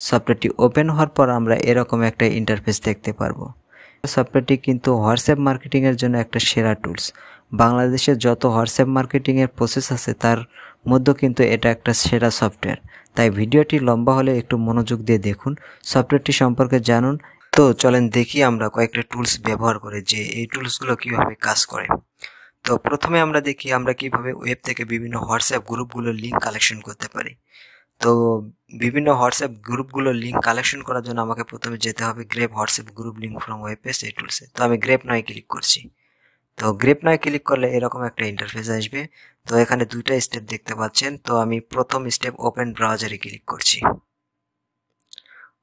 সফটওয়্যারটি ওপেন হওয়ার পর আমরা এরকম একটা ইন্টারফেস দেখতে পারবো। সফটওয়্যারটি কিন্তু হোয়াটসঅ্যাপ মার্কেটিংয়ের জন্য একটা সেরা টুলস। বাংলাদেশে যত হোয়াটসঅ্যাপ মার্কেটিংয়ের প্রসেস আছে তার মধ্যে কিন্তু এটা একটা সেরা সফটওয়্যার। তাই ভিডিওটি লম্বা হলে একটু মনোযোগ দিয়ে দেখুন, সফটওয়্যারটি সম্পর্কে জানুন। তো চলেন দেখি আমরা কয়েকটা টুলস ব্যবহার করে যে এই টুলসগুলো কিভাবে কাজ করে। তো প্রথমে আমরা দেখি আমরা কিভাবে ওয়েব থেকে বিভিন্ন হোয়াটসঅ্যাপ গ্রুপগুলোর লিঙ্ক কালেকশন করতে পারি। তো বিভিন্ন হোয়াটসঅ্যাপ গ্রুপগুলোর লিঙ্ক কালেকশন করার জন্য আমাকে প্রথমে যেতে হবে grape WhatsApp group link from web page এই টুলসে। তো আমি গ্রেপ নয় ক্লিক করছি। তো গ্রেপ নয় ক্লিক করলে এরকম একটা ইন্টারফেস আসবে। তো এখানে দুইটা স্টেপ দেখতে পাচ্ছেন। তো আমি প্রথম স্টেপ ওপেন ব্রাউজারে ক্লিক করছি।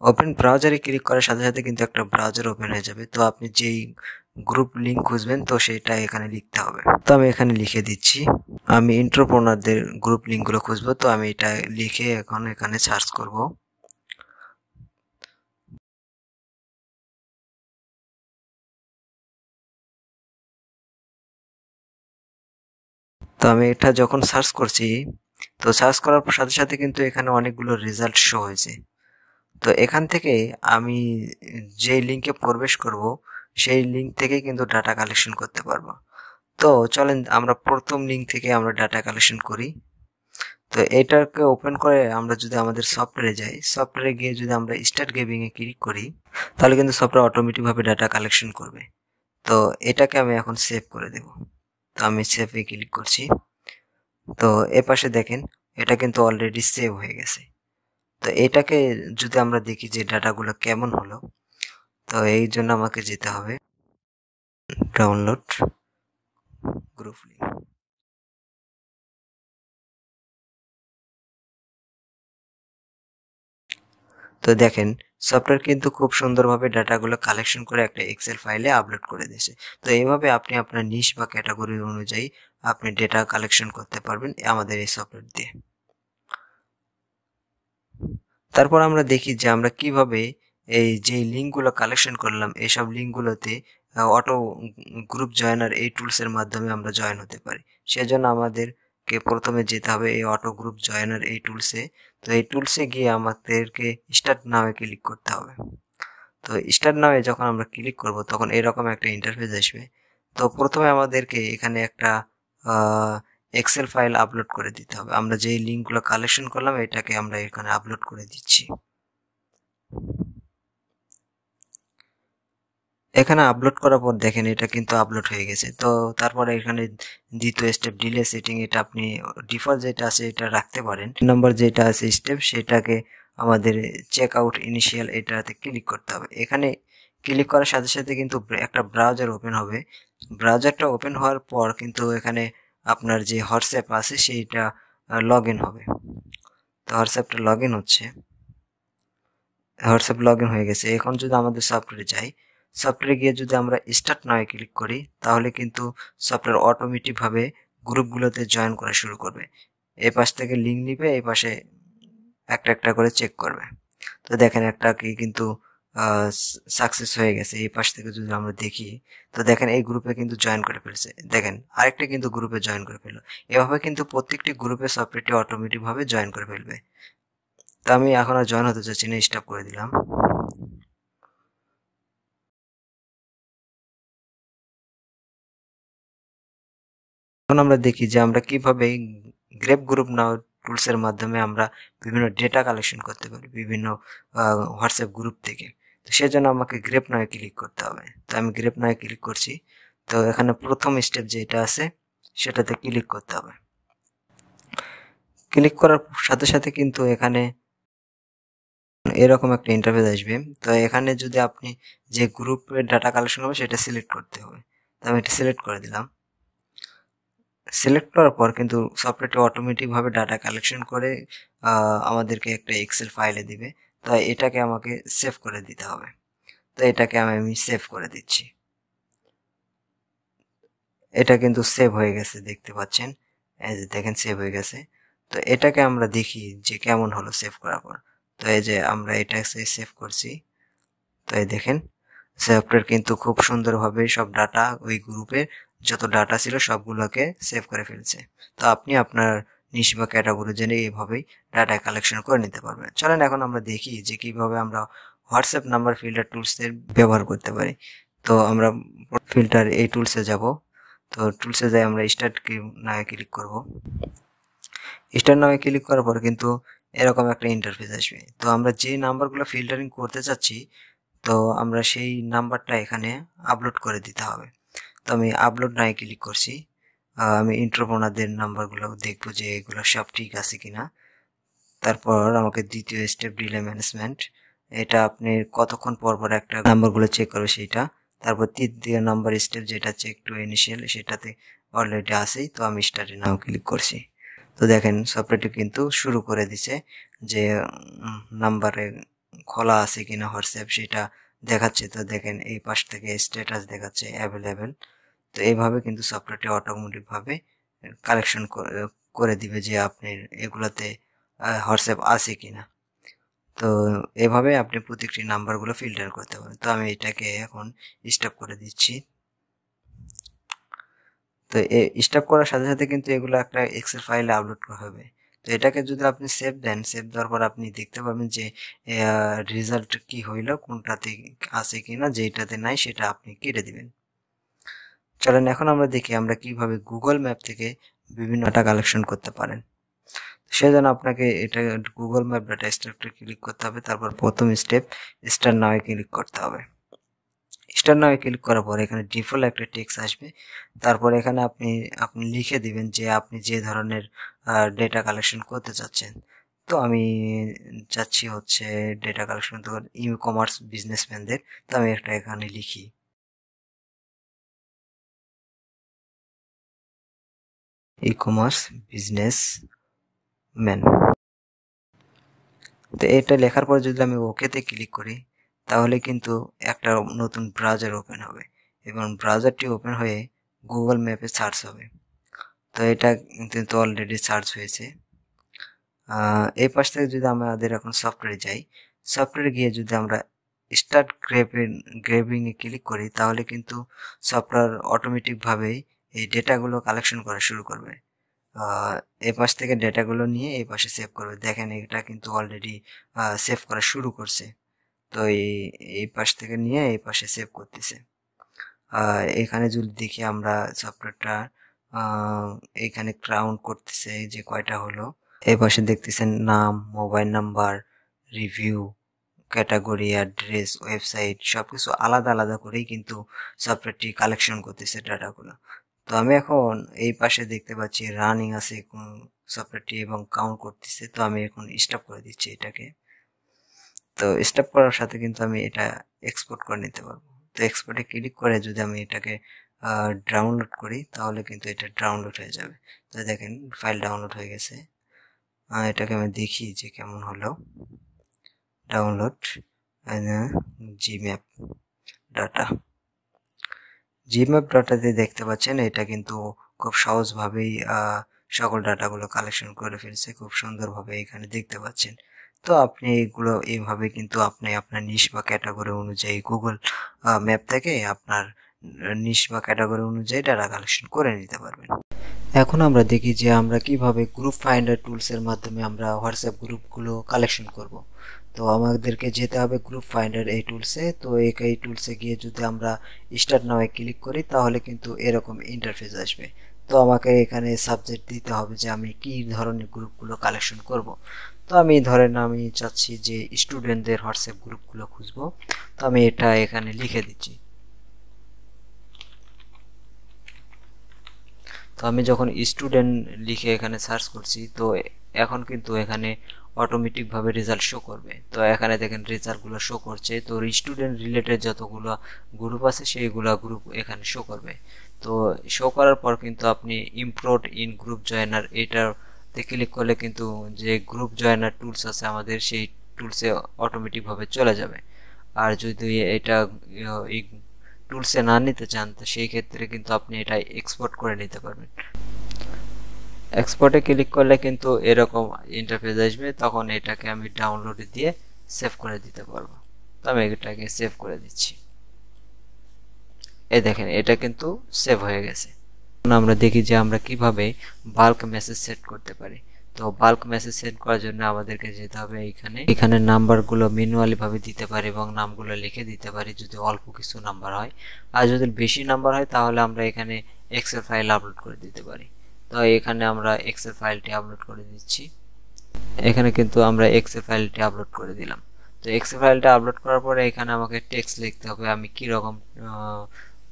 ওপেন ব্রাউজারে ক্লিক করার সাথে সাথে কিন্তু একটা ব্রাউজার ওপেন হয়ে যাবে। তো আপনি যেই গ্রুপ লিঙ্ক খুঁজবেন তো সেটা এখানে লিখতে হবে। তো আমি এখানে লিখে দিচ্ছি, আমি এন্টারপ্রেনারদের গ্রুপ লিঙ্কগুলো খুঁজবো। তো আমি এটা লিখে এখন এখানে সার্চ করব। তো আমি এটা যখন সার্চ করছি, তো সার্চ করার সাথে সাথে কিন্তু এখানে অনেকগুলো রেজাল্ট শো হয়েছে। তো এখান থেকে আমি যে লিঙ্কে প্রবেশ করব সেই লিঙ্ক থেকে কিন্তু ডাটা কালেকশন করতে পারবো। তো চলেন আমরা প্রথম লিঙ্ক থেকে আমরা ডাটা কালেকশন করি। তো এটাকে ওপেন করে আমরা যদি আমাদের সফটওয়্যারে যাই, সফটওয়্যারে গিয়ে যদি আমরা স্টার্ট গেমিং এ ক্লিক করি তাহলে কিন্তু সফটওয়্যার অটোমেটিকভাবে ডাটা কালেকশন করবে। তো এটাকে আমি এখন সেভ করে দেব। তো আমি সেভে ক্লিক করছি। তো এপাশে দেখেন এটা কিন্তু অলরেডি সেভ হয়ে গেছে। তো এটাকে যদি আমরা দেখি যে ডাটাগুলো কেমন হলো, তো এই জন্য আমাকে যেতে হবে ডাউনলোড গ্রুপ লিঙ্ক। তো দেখেন সফটওয়্যার কিন্তু খুব সুন্দরভাবে ডাটাগুলো কালেকশন করে একটা এক্সেল ফাইলে আপলোড করে দিয়েছে। তো এইভাবে আপনি আপনার নিশ বা ক্যাটাগরি অনুযায়ী আপনি ডেটা কালেকশন করতে পারবেন আমাদের এই সফটওয়্যার দিয়ে। তারপর আমরা দেখি যে আমরা কিভাবে এই যে লিঙ্কগুলো কালেকশন করলাম এইসব লিঙ্কগুলোতে অটো গ্রুপ জয়েনার এই টুলসের মাধ্যমে আমরা জয়েন হতে পারি। সেজন্য আমাদেরকে প্রথমে যেতে হবে এই অটো গ্রুপ জয়েনার এই টুলসে। তো এই টুলসে গিয়ে আমাদেরকে স্টার্ট নামে ক্লিক করতে হবে। তো স্টার্ট নামে যখন আমরা ক্লিক করব তখন এরকম একটা ইন্টারফেস আসবে। তো প্রথমে আমাদেরকে এখানে একটা এক্সেল ফাইল আপলোড করে দিতে হবে। আমরা যেই লিঙ্কগুলো কালেকশন করলাম এটাকে আমরা এখানে আপলোড করে দিচ্ছি। এখানে আপলোড করার পর দেখেন এটা কিন্তু আপলোড হয়ে গেছে। তো তারপরে এখানে দ্বিতীয় স্টেপ ডিলে সেটিং, এটা আপনি ডিফল্ট যেটা আছে এটা রাখতে পারেন। নাম্বার যেটা আছে স্টেপ সেটাকে আমাদের চেক আউট ইনিশিয়াল এটাতে ক্লিক করতে হবে। এখানে ক্লিক করার সাথে সাথে কিন্তু একটা ব্রাউজার ওপেন হবে। ব্রাউজারটা ওপেন হওয়ার পর কিন্তু এখানে আপনার যে হোয়াটসঅ্যাপ আছে সেইটা লগ ইন হবে। তো হোয়াটসঅ্যাপটা লগ ইন হচ্ছে, হোয়াটসঅ্যাপ লগ ইন হয়ে গেছে। এখন যদি আমাদের সফটওয়্যারে যাই, সফটওয়্যারে গিয়ে যদি আমরা স্টার্ট নাও ক্লিক করি তাহলে কিন্তু সফটওয়্যার অটোমেটিকভাবে গ্রুপগুলোতে জয়েন করা শুরু করবে। এই পাশ থেকে লিঙ্ক নিবে, এই পাশে একটা একটা করে চেক করবে। তো দেখেন একটা কি কিন্তু সাকসেস হয়ে গেছে। এই পাশ থেকে যদি আমরা দেখি তো দেখেন এই গ্রুপে কিন্তু জয়েন করে ফেলছে। দেখেন আরেকটা কিন্তু গ্রুপে জয়েন করে ফেললো। এভাবে কিন্তু প্রত্যেকটি গ্রুপে সফটওয়্যারটি অটোমেটিকভাবে জয়েন করে ফেলবে। তো আমি এখন আর জয়েন হতে চাচ্ছি না, স্টপ করে দিলাম। এখন আমরা দেখি যে আমরা কিভাবে গ্রেপ গ্রুপ নাও টুলসের মাধ্যমে আমরা বিভিন্ন ডেটা কালেকশন করতে পারি বিভিন্ন হোয়াটসঅ্যাপ গ্রুপ থেকে। তো সেজন্য আমাকে গ্রেপ নয় ক্লিক করতে হবে। তো আমি গ্রেপ নয় ক্লিক করছি। তো এখানে প্রথম স্টেপ যেটা আছে সেটাতে ক্লিক করতে হবে। ক্লিক করার সাথে সাথে কিন্তু এখানে এরকম একটা ইন্টারফেস আসবে। তো এখানে যদি আপনি যে গ্রুপের ডাটা কালেকশন হবে সেটা সিলেক্ট করতে হবে। তো আমি এটা সিলেক্ট করে দিলাম। সিলেক্ট করার পর কিন্তু সফটওয়্যারটি অটোমেটিকভাবে ডাটা কালেকশন করে আমাদেরকে একটা এক্সেল ফাইলে দিবে। তো এটাকে আমাকে সেভ করে দিতে হবে। তো এটাকে আমি সেভ করে দিচ্ছি। এটা কিন্তু সেভ হয়ে গেছে, দেখতে পাচ্ছেন। এই যে দেখেন সেভ হয়ে গেছে। তো এটাকে আমরা দেখি যে কেমন হলো সেভ করার পর। তো এই যে আমরা এটা সেভ করছি। তো এই দেখেন সফটওয়্যার কিন্তু খুব সুন্দরভাবে সব ডাটা ওই গ্রুপে যত ডাটা ছিল সবগুলোকে সেভ করে ফেলছে। তো আপনি আপনার নিশ বা ক্যাটাগরি জেনে এইভাবেই ডাটা কালেকশন করে নিতে পারবেন। চলেন এখন আমরা দেখি যে কিভাবে আমরা হোয়াটসঅ্যাপ নাম্বার ফিল্টার টুলসের ব্যবহার করতে পারি। তো আমরা ফিল্টার এই টুলসে যাব। তো টুলসে যাই আমরা স্টার্ট নামে ক্লিক করব। স্টার্ট নামে ক্লিক করার পর কিন্তু এরকম একটা ইন্টারফেস আসবে। তো আমরা যে নাম্বারগুলো ফিল্টারিং করতে চাচ্ছি তো আমরা সেই নাম্বারটা এখানে আপলোড করে দিতে হবে। তো আমি আপলোড নামে ক্লিক করছি। আমি এন্ট্রপ্রেনারদের নাম্বারগুলো দেখবো যে এগুলো সব ঠিক আছে কিনা। তারপর আমাকে দ্বিতীয় স্টেপ ডিলে ম্যানেজমেন্ট, এটা আপনি কতক্ষণ পর পর একটা নাম্বারগুলো চেক করবে সেইটা। তারপর তৃতীয় নাম্বার স্টেপ যেটা চেক টু ইনিশিয়াল, সেটাতে অলরেডি আছেই। তো আমি স্টার্টে নাও ক্লিক করছি। তো দেখেন সফটওয়্যারটি কিন্তু শুরু করে দিছে যে নাম্বারে খোলা আছে কিনা হোয়াটসঅ্যাপ সেটা দেখাচ্ছে। তো দেখেন এই পাশ থেকে স্ট্যাটাস দেখাচ্ছে অ্যাভেলেবেল। তো এইভাবে কিন্তু সফটওয়্যারটি অটোমেটিকভাবে কালেকশন করে দিবে যে আপনি এগুলাতে হোয়াটসঅ্যাপ আছে কিনা। তো এভাবে আপনি প্রত্যেকটি নাম্বারগুলো ফিল্টার করতে পারেন। তো আমি এটাকে এখন স্টপ করে দিচ্ছি। তো স্টপ করার সাথে সাথে কিন্তু এগুলো একটা এক্সেল ফাইলে আপলোড করা হবে। তো এটাকে যদি আপনি সেভ দেন, সেভ দেওয়ার পর আপনি দেখতে পাবেন যে রেজাল্ট কি হইলো, কোনটাতে আছে কিনা, যেটাতে নাই সেটা আপনি কেটে দিবেন। চলেন এখন আমরা দেখি আমরা কিভাবে গুগল ম্যাপ থেকে বিভিন্ন ডাটা কালেকশন করতে পারেন। সেজন্য আপনাকে এটা Google map data structure click করতে হবে। তারপর প্রথম স্টেপ স্টার্ট নাও ক্লিক করতে হবে। স্টার্ট নাও ক্লিক করার পর এখানে ডিফল্ট একটা টেক্সট আসবে। তারপর এখানে আপনি লিখে দিবেন যে আপনি যে ধরনের ডেটা কালেকশন করতে চাচ্ছেন। তো আমি চাচ্ছি হচ্ছে ডেটা কালেকশন তো ই কমার্স বিজনেসম্যানদের। তো আমি একটা এখানে লিখি ই কমার্স বিজনেসম্যান। তো এটা লেখার পর যদি আমি ওকেতে ক্লিক করি তাহলে কিন্তু একটা নতুন ব্রাউজার ওপেন হবে এবং ব্রাউজারটি ওপেন হয়ে গুগল ম্যাপে সার্চ হবে। তো এটা কিন্তু অলরেডি সার্চ হয়েছে। এই পাশ থেকে যদি আমাদের এখন সফটওয়্যারে যাই, সফটওয়্যারে গিয়ে যদি আমরা স্টার্ট গ্রেবিংয়ে ক্লিক করি তাহলে কিন্তু সফটওয়্যার অটোমেটিকভাবেই এই ডেটাগুলো কালেকশন করা শুরু করবে। এই পাশ থেকে ডেটাগুলো নিয়ে এই পাশে সেভ করবে। দেখেন এটা কিন্তু অলরেডি সেভ করা শুরু করছে। তো এই পাশ থেকে নিয়ে এই পাশে সেভ করতেছে। এখানে যদি দেখি আমরা সফটওয়্যারটা এখানে কাউন্ট করতেছে যে কয়টা হলো। এই পাশে দেখতেছেন নাম, mobile number, review, category, address, website সবকিছু আলাদা আলাদা করেই কিন্তু সফটওয়্যারটি কালেকশন করতেছে ডাটাগুলো। তো আমি এখন এই পাশে দেখতে পাচ্ছি রানিং আছে সফটওয়্যারটি এবং কাউন্ট করতেছে। তো আমি এখন স্টপ করে দিচ্ছি এটাকে। তো স্টপ করার সাথে কিন্তু আমি এটা এক্সপোর্ট করে নিতে পারবো। তো এক্সপোর্টে ক্লিক করে যদি আমি এটাকে ডাউনলোড করি তাহলে কিন্তু এটা ডাউনলোড হয়ে যাবে। তো দেখেন ফাইল ডাউনলোড হয়ে গেছে। এটাকে আমি দেখি যে কেমন হলো। ডাউনলোড জিম্যাপ ডাটাতে দেখতে পাচ্ছেন এটা কিন্তু খুব সহজভাবেই সকল ডাটাগুলো কালেকশন করে ফেলছে, খুব সুন্দরভাবে এখানে দেখতে পাচ্ছেন। তো আপনি এগুলো এইভাবে কিন্তু আপনি আপনার নিশ বা ক্যাটাগরি অনুযায়ী গুগল ম্যাপ থেকে আপনার নিশ বা ক্যাটাগরি অনুযায়ী ডাটা কালেকশন করে নিতে পারবেন। এখন আমরা দেখি যে আমরা কিভাবে গ্রুপ ফাইন্ডার টুলসের মাধ্যমে আমরা হোয়াটসঅ্যাপ গ্রুপগুলো কালেকশন করব। তো আমাদেরকে যেতে হবে গ্রুপ ফাইন্ডার এই টুলসে। তো এই টুলসে গিয়ে যদি আমরা স্টার্ট নাওয়ে ক্লিক করি তাহলে কিন্তু এরকম ইন্টারফেস আসবে। তো আমাকে এখানে সাবজেক্ট দিতে হবে যে আমি কি ধরনের গ্রুপগুলো কালেকশন করব। তো আমি ধরেন আমি চাচ্ছি যে স্টুডেন্টদের হোয়াটসঅ্যাপ গ্রুপগুলো খুঁজবো। তো আমি এটা এখানে লিখে দিচ্ছি। তো আমি যখন স্টুডেন্ট লিখে এখানে সার্চ করছি তো এখন কিন্তু এখানে অটোমেটিকভাবে রেজাল্ট শো করবে। তো এখানে দেখেন রেজাল্টগুলো শো করছে। তো স্টুডেন্ট রিলেটেড যতগুলো গ্রুপ আছে সেইগুলো গ্রুপ এখানে শো করবে। তো শো করার পর কিন্তু আপনি ইম্পোর্ট ইন গ্রুপ জয়েনার এটাতে ক্লিক করলে কিন্তু যে গ্রুপ জয়েনার টুলস আছে আমাদের সেই টুলসে অটোমেটিকভাবে চলে যাবে। আর যদি এটা এই টুলসে না নিতে চান তো সেই ক্ষেত্রে কিন্তু আপনি এটা এক্সপোর্ট করে নিতে পারবেন। এক্সপোর্টে ক্লিক করলে কিন্তু এরকম ইন্টারফেস আসবে, তখন এটাকে আমি ডাউনলোডে দিয়ে সেভ করে দিতে পারবো। তো আমি এটাকে সেভ করে দিচ্ছি। এই দেখেন এটা কিন্তু সেভ হয়ে গেছে। আমরা দেখি যে আমরা কিভাবে বাল্ক মেসেজ সেট করতে পারি। তো বাল্ক মেসেজ সেট করার জন্য আমাদেরকে যেতে হবে এখানে নাম্বারগুলো ম্যানুয়ালি ভাবে দিতে পারি এবং নামগুলো লিখে দিতে পারি যদি অল্প কিছু নাম্বার হয়। আর যদি বেশি নাম্বার হয় তাহলে আমরা এখানে এক্সেল ফাইল আপলোড করে দিতে পারি। তো এখানে আমরা এক্সেল ফাইলটি আপলোড করে দিচ্ছি। এখানে কিন্তু আমরা এক্সেল ফাইলটি আপলোড করে দিলাম। তো এক্সেল ফাইলটা আপলোড করার পরে এখানে আমাকে টেক্সট লিখতে হবে, আমি কি রকম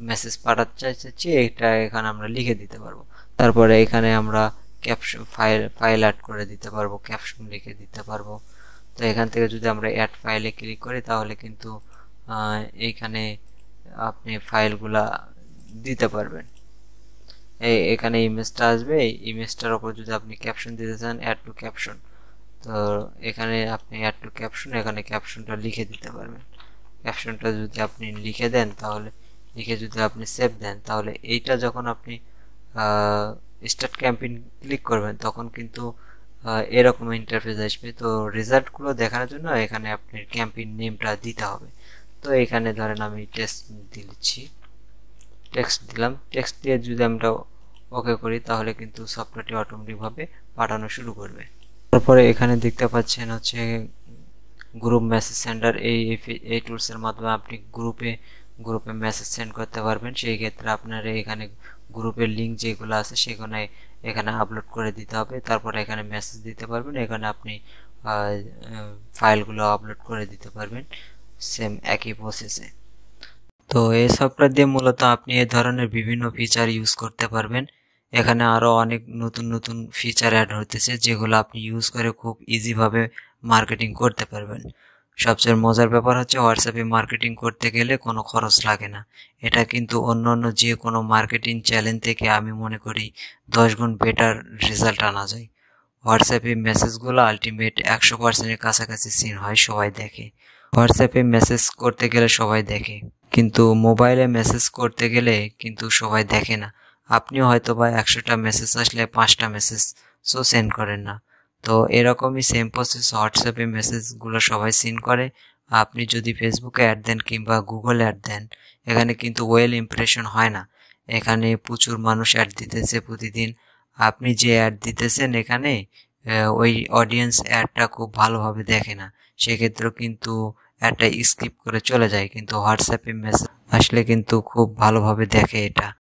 মেসেজ পাঠাতে চাইছি এটা এখানে আমরা লিখে দিতে পারবো। তারপরে এখানে আমরা ক্যাপশন ফাইল অ্যাড করে দিতে পারবো, ক্যাপশন লিখে দিতে পারবো। তো এখান থেকে যদি আমরা অ্যাড ফাইলে ক্লিক করি তাহলে কিন্তু এইখানে আপনি ফাইলগুলা দিতে পারবেন। এখানে ইমেজটা আসবে, এই ইমেজটার উপর যদি আপনি ক্যাপশন দিতে চান অ্যাড টু ক্যাপশন, তো এখানে আপনি অ্যাড টু ক্যাপশন এখানে ক্যাপশনটা লিখে দিতে পারবেন। ক্যাপশনটা যদি আপনি লিখে দেন তাহলে যদি আপনি সেভ দেন তাহলে এইটা যখন আপনি স্টার্ট ক্যাম্পেইন ক্লিক করবেন তখন কিন্তু এরকম ইন্টারফেস আসবে। তো রেজাল্টগুলো দেখানোর জন্য এখানে আপনার ক্যাম্পেইন নেমটা দিতে হবে। তো এখানে ধরেন আমি টেক্সট দিচ্ছি, টেক্সট দিলাম, টেক্সট দিয়ে যদি আমরা ওকে করি তাহলে কিন্তু সফটওয়্যারটি অটোমেটিকভাবে পাঠানো শুরু করবে। তারপরে এখানে দেখতে পাচ্ছেন হচ্ছে গ্রুপ মেসেজ সেন্ডার, এই টুলসের মাধ্যমে আপনি গ্রুপে মেসেজ সেন্ড করতে পারবেন। সেই ক্ষেত্রে আপনার এখানে গ্রুপের লিঙ্ক যেগুলো আছে সেখানে এখানে আপলোড করে দিতে হবে, তারপরে এখানে মেসেজ দিতে পারবেন, এখানে আপনি ফাইলগুলো আপলোড করে দিতে পারবেন সেম একই প্রসেসে। তো এই সফটওয়্যার দিয়ে মূলত আপনি এই ধরনের বিভিন্ন ফিচার ইউজ করতে পারবেন। এখানে আরো অনেক নতুন ফিচার অ্যাড হতেছে যেগুলো আপনি ইউজ করে খুব ইজিভাবে মার্কেটিং করতে পারবেন। সবচেয়ে মজার ব্যাপার হচ্ছে হোয়াটসঅ্যাপে মার্কেটিং করতে গেলে কোনো খরচ লাগে না। এটা কিন্তু অন্য যে কোনো মার্কেটিং চ্যানেল থেকে আমি মনে করি 10 গুণ বেটার রেজাল্ট আনা যায়। হোয়াটসঅ্যাপে মেসেজগুলো আলটিমেট 100%-এর কাছাকাছি সিন হয়, সবাই দেখে। হোয়াটসঅ্যাপে মেসেজ করতে গেলে সবাই দেখে, কিন্তু মোবাইলে মেসেজ করতে গেলে কিন্তু সবাই দেখে না। আপনিও হয়তো বা 100টা মেসেজ আসলে 5টা মেসেজ সেন্ড করেন না। তো এরকমই সেম প্রসেস হোয়াটসঅ্যাপে মেসেজগুলো সবাই সিন করে। আপনি যদি ফেসবুকে অ্যাড দেন কিংবা গুগলে অ্যাড দেন এখানে কিন্তু ওয়েল ইমপ্রেশন হয় না। এখানে প্রচুর মানুষ অ্যাড দিতেছে প্রতিদিন। আপনি যে অ্যাড দিতেছেন এখানে ওই অডিয়েন্স অ্যাডটা খুব ভালোভাবে দেখে না, সেক্ষেত্রেও কিন্তু অ্যাডটা স্কিপ করে চলে যায়। কিন্তু হোয়াটসঅ্যাপে মেসেজ আসলে কিন্তু খুব ভালোভাবে দেখে এটা।